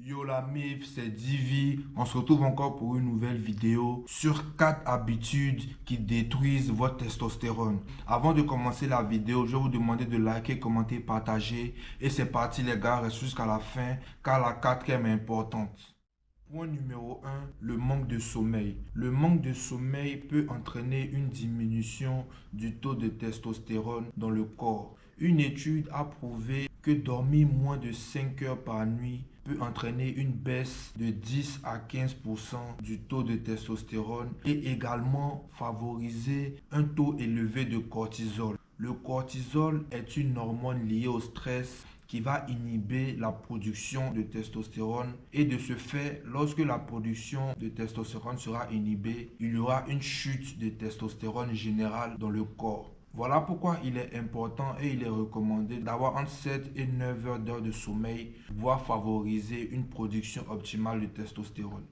Yo la mif, c'est Divi. On se retrouve encore pour une nouvelle vidéo sur 4 habitudes qui détruisent votre testostérone. Avant de commencer la vidéo, je vais vous demander de liker, commenter, partager. Et c'est parti les gars, reste jusqu'à la fin car la quatrième est importante. Point numéro 1, le manque de sommeil. Le manque de sommeil peut entraîner une diminution du taux de testostérone dans le corps. Une étude a prouvé que dormir moins de 5 heures par nuit peut entraîner une baisse de 10 à 15% du taux de testostérone et également favoriser un taux élevé de cortisol. Le cortisol est une hormone liée au stress qui va inhiber la production de testostérone et de ce fait, lorsque la production de testostérone sera inhibée, il y aura une chute de testostérone générale dans le corps. Voilà pourquoi il est important et il est recommandé d'avoir entre 7 et 9 heures d'heures de sommeil pour pouvoir favoriser une production optimale de testostérone.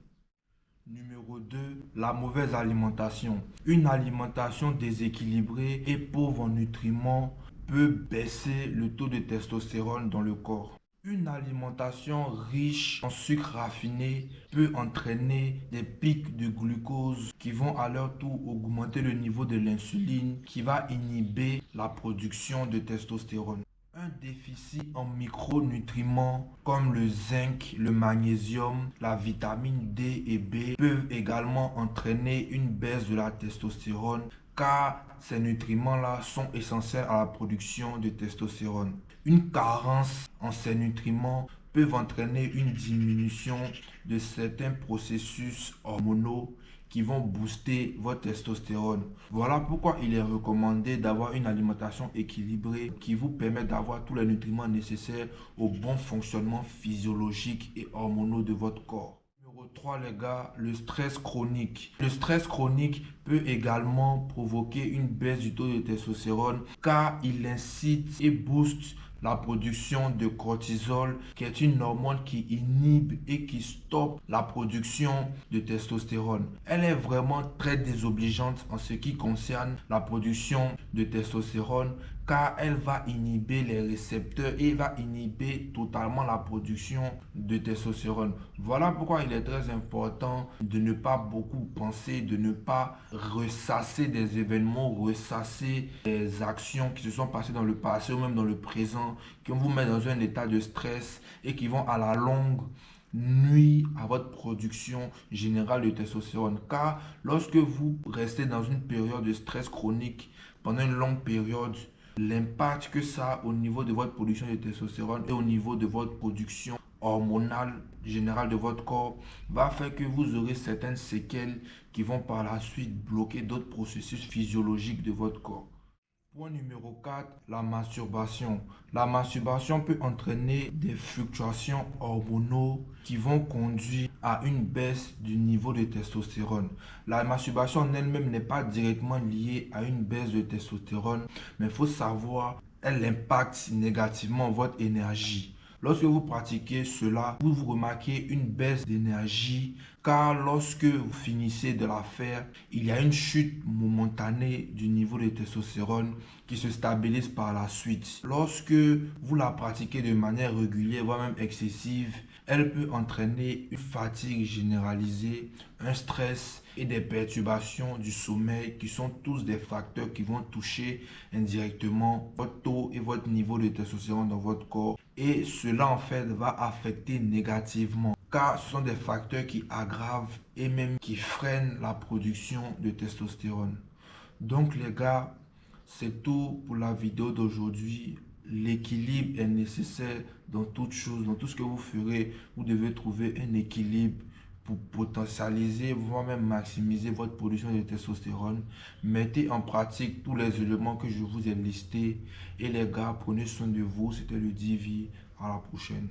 Numéro 2, la mauvaise alimentation. Une alimentation déséquilibrée et pauvre en nutriments peut baisser le taux de testostérone dans le corps. Une alimentation riche en sucre raffiné peut entraîner des pics de glucose qui vont à leur tour augmenter le niveau de l'insuline qui va inhiber la production de testostérone. Un déficit en micronutriments comme le zinc, le magnésium, la vitamine D et B peuvent également entraîner une baisse de la testostérone car ces nutriments-là sont essentiels à la production de testostérone. Une carence en ces nutriments peut entraîner une diminution de certains processus hormonaux qui vont booster votre testostérone. Voilà pourquoi il est recommandé d'avoir une alimentation équilibrée qui vous permet d'avoir tous les nutriments nécessaires au bon fonctionnement physiologique et hormonaux de votre corps. Numéro 3 les gars, le stress chronique. Le stress chronique peut également provoquer une baisse du taux de testostérone car il incite et booste la production de cortisol qui est une hormone qui inhibe et qui stoppe la production de testostérone. Elle est vraiment très désobligeante en ce qui concerne la production de testostérone car elle va inhiber les récepteurs et va inhiber totalement la production de testostérone. Voilà pourquoi il est très important de ne pas beaucoup penser, de ne pas ressasser des événements, ressasser des actions qui se sont passées dans le passé ou même dans le présent, qui vont vous mettre dans un état de stress et qui vont à la longue nuire à votre production générale de testostérone. Car lorsque vous restez dans une période de stress chronique pendant une longue période, l'impact que ça a au niveau de votre production de testostérone et au niveau de votre production hormonale générale de votre corps va faire que vous aurez certaines séquelles qui vont par la suite bloquer d'autres processus physiologiques de votre corps. Point numéro 4, la masturbation. La masturbation peut entraîner des fluctuations hormonaux qui vont conduire à une baisse du niveau de testostérone. La masturbation en elle-même n'est pas directement liée à une baisse de testostérone, mais il faut savoir qu'elle impacte négativement votre énergie. Lorsque vous pratiquez cela, vous remarquez une baisse d'énergie car lorsque vous finissez de la faire, il y a une chute momentanée du niveau de testostérone qui se stabilise par la suite. Lorsque vous la pratiquez de manière régulière, voire même excessive, elle peut entraîner une fatigue généralisée, un stress et des perturbations du sommeil qui sont tous des facteurs qui vont toucher indirectement votre taux et votre niveau de testostérone dans votre corps. Et cela en fait va affecter négativement car ce sont des facteurs qui aggravent et même qui freinent la production de testostérone. Donc les gars, c'est tout pour la vidéo d'aujourd'hui. L'équilibre est nécessaire dans toute chose, dans tout ce que vous ferez. Vous devez trouver un équilibre pour potentialiser, voire même maximiser votre production de testostérone. Mettez en pratique tous les éléments que je vous ai listés. Et les gars, prenez soin de vous. C'était le Divi. À la prochaine.